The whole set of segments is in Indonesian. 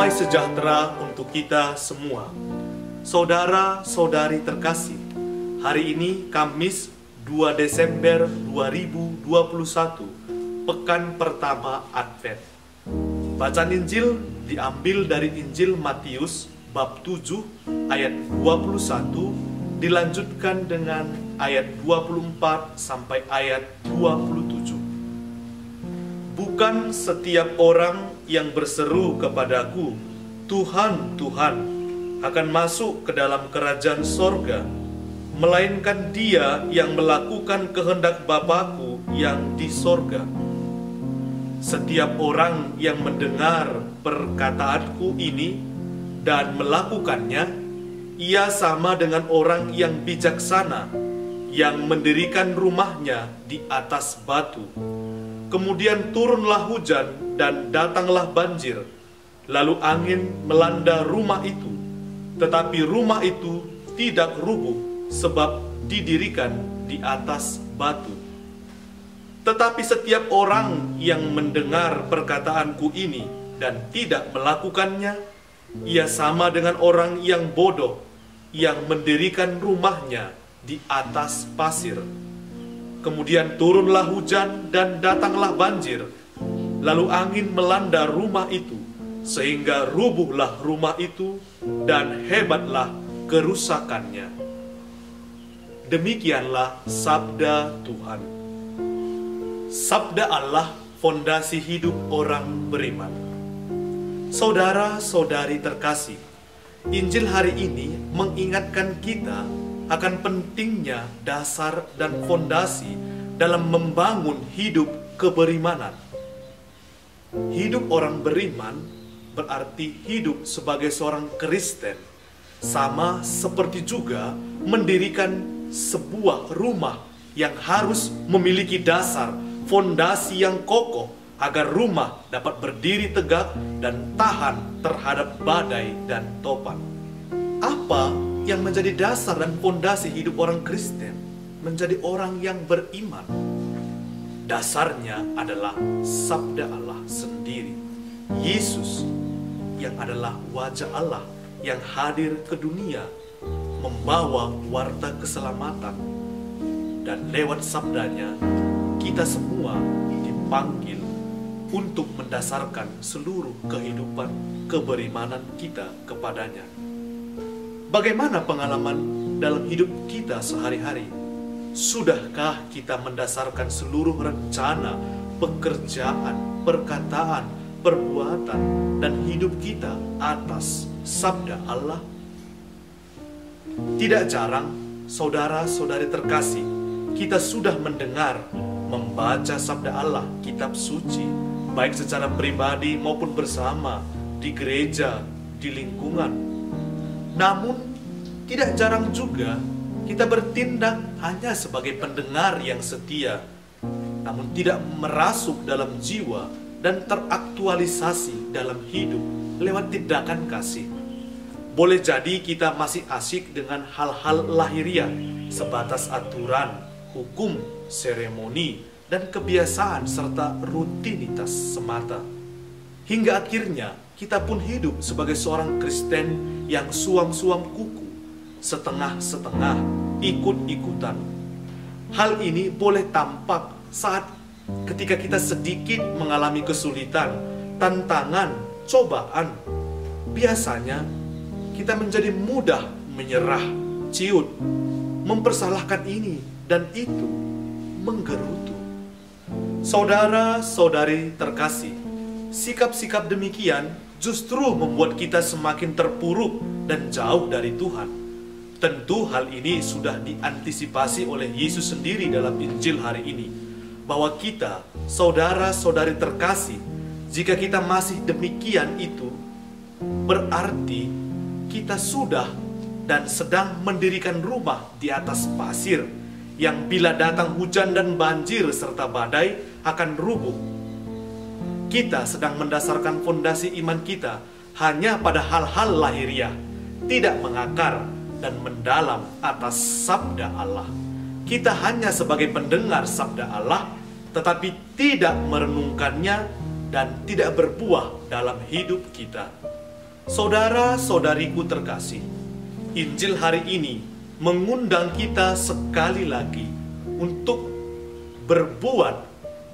Damai sejahtera untuk kita semua. Saudara-saudari terkasih, hari ini Kamis 2 Desember 2021, pekan pertama Advent. Bacaan Injil diambil dari Injil Matius bab 7 ayat 21, dilanjutkan dengan ayat 24 sampai ayat 27. Bukan setiap orang yang berseru kepadaku, Tuhan, Tuhan, akan masuk ke dalam kerajaan sorga, melainkan dia yang melakukan kehendak Bapa-Ku yang di sorga. Setiap orang yang mendengar perkataanku ini dan melakukannya, ia sama dengan orang yang bijaksana, yang mendirikan rumahnya di atas batu. Kemudian turunlah hujan dan datanglah banjir, lalu angin melanda rumah itu. Tetapi rumah itu tidak rubuh, sebab didirikan di atas batu. Tetapi setiap orang yang mendengar perkataanku ini dan tidak melakukannya, ia sama dengan orang yang bodoh, yang mendirikan rumahnya di atas pasir. Kemudian turunlah hujan dan datanglah banjir, lalu angin melanda rumah itu, sehingga rubuhlah rumah itu dan hebatlah kerusakannya. Demikianlah sabda Tuhan. Sabda Allah, fondasi hidup orang beriman. Saudara-saudari terkasih, Injil hari ini mengingatkan kita akan pentingnya dasar dan fondasi dalam membangun hidup keberimanan. Hidup orang beriman berarti hidup sebagai seorang Kristen, sama seperti juga mendirikan sebuah rumah yang harus memiliki dasar, fondasi yang kokoh agar rumah dapat berdiri tegak dan tahan terhadap badai dan topan. Apa yang menjadi dasar dan fondasi hidup orang Kristen, menjadi orang yang beriman? Dasarnya adalah sabda Allah sendiri, Yesus yang adalah wajah Allah yang hadir ke dunia membawa warta keselamatan, dan lewat sabdanya kita semua dipanggil untuk mendasarkan seluruh kehidupan keberimanan kita kepadanya. Bagaimana pengalaman dalam hidup kita sehari-hari? Sudahkah kita mendasarkan seluruh rencana, pekerjaan, perkataan, perbuatan, dan hidup kita atas sabda Allah? Tidak jarang, saudara-saudari terkasih, kita sudah mendengar, membaca sabda Allah, kitab suci, baik secara pribadi maupun bersama, di gereja, di lingkungan. Namun, tidak jarang juga kita bertindak hanya sebagai pendengar yang setia, namun tidak merasuk dalam jiwa dan teraktualisasi dalam hidup lewat tindakan kasih. Boleh jadi kita masih asyik dengan hal-hal lahiriah, sebatas aturan, hukum, seremoni, dan kebiasaan serta rutinitas semata. Hingga akhirnya kita pun hidup sebagai seorang Kristen yang suam-suam kuku, setengah-setengah, ikut-ikutan. Hal ini boleh tampak saat ketika kita sedikit mengalami kesulitan, tantangan, cobaan. Biasanya kita menjadi mudah menyerah, ciut, mempersalahkan ini dan itu, menggerutu. Saudara-saudari terkasih, sikap-sikap demikian justru membuat kita semakin terpuruk dan jauh dari Tuhan. Tentu hal ini sudah diantisipasi oleh Yesus sendiri dalam Injil hari ini, bahwa kita, saudara-saudari terkasih, jika kita masih demikian itu, berarti kita sudah dan sedang mendirikan rumah di atas pasir, yang bila datang hujan dan banjir serta badai akan rubuh. Kita sedang mendasarkan fondasi iman kita hanya pada hal-hal lahiriah, tidak mengakar dan mendalam atas sabda Allah. Kita hanya sebagai pendengar sabda Allah, tetapi tidak merenungkannya dan tidak berbuah dalam hidup kita. Saudara-saudariku terkasih, Injil hari ini mengundang kita sekali lagi untuk berbuat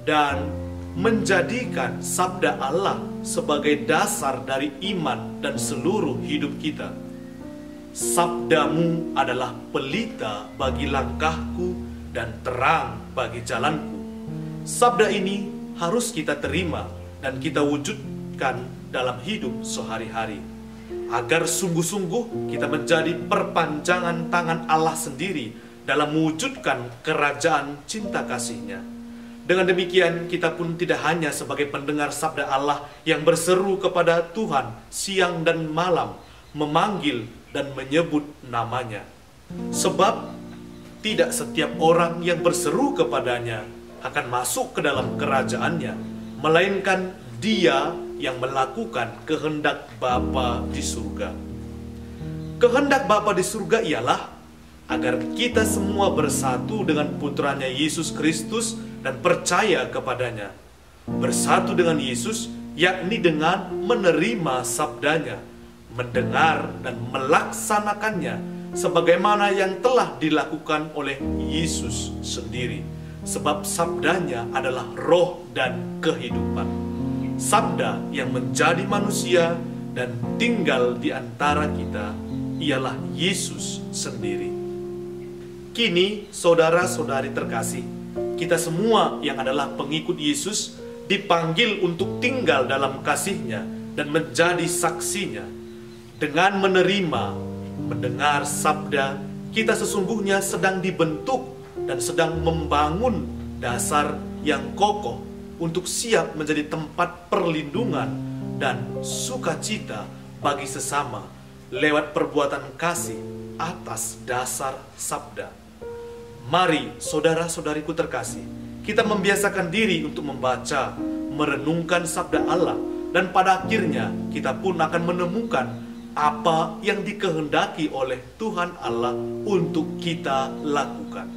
dan menjadikan sabda Allah sebagai dasar dari iman dan seluruh hidup kita. Sabdamu adalah pelita bagi langkahku dan terang bagi jalanku. Sabda ini harus kita terima dan kita wujudkan dalam hidup sehari-hari, agar sungguh-sungguh kita menjadi perpanjangan tangan Allah sendiri dalam mewujudkan kerajaan cinta kasih-Nya. Dengan demikian, kita pun tidak hanya sebagai pendengar sabda Allah yang berseru kepada Tuhan siang dan malam, memanggil dan menyebut namanya. Sebab tidak setiap orang yang berseru kepadanya akan masuk ke dalam kerajaannya, melainkan dia yang melakukan kehendak Bapa di surga. Kehendak Bapa di surga ialah agar kita semua bersatu dengan putranya Yesus Kristus dan percaya kepadanya. Bersatu dengan Yesus yakni dengan menerima sabdanya, mendengar dan melaksanakannya sebagaimana yang telah dilakukan oleh Yesus sendiri. Sebab sabdanya adalah roh dan kehidupan. Sabda yang menjadi manusia dan tinggal di antara kita ialah Yesus sendiri. Kini, saudara-saudari terkasih, kita semua yang adalah pengikut Yesus dipanggil untuk tinggal dalam kasih-Nya dan menjadi saksinya. Dengan menerima, mendengar sabda, kita sesungguhnya sedang dibentuk dan sedang membangun dasar yang kokoh untuk siap menjadi tempat perlindungan dan sukacita bagi sesama lewat perbuatan kasih atas dasar sabda. Mari saudara-saudariku terkasih, kita membiasakan diri untuk membaca, merenungkan sabda Allah, dan pada akhirnya kita pun akan menemukan apa yang dikehendaki oleh Tuhan Allah untuk kita lakukan.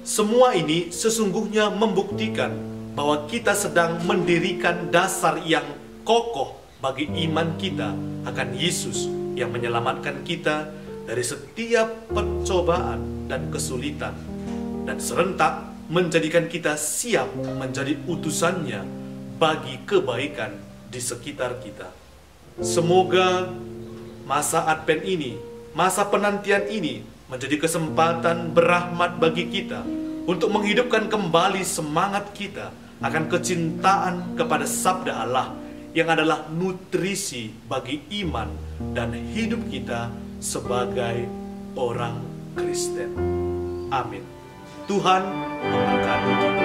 Semua ini sesungguhnya membuktikan bahwa kita sedang mendirikan dasar yang kokoh bagi iman kita akan Yesus yang menyelamatkan kita dari setiap pencobaan dan kesulitan, dan serentak menjadikan kita siap menjadi utusannya bagi kebaikan di sekitar kita. Semoga masa Advent ini, masa penantian ini menjadi kesempatan berahmat bagi kita untuk menghidupkan kembali semangat kita akan kecintaan kepada sabda Allah yang adalah nutrisi bagi iman dan hidup kita sebagai orang Kristen. Amin. Tuhan memberkati kita.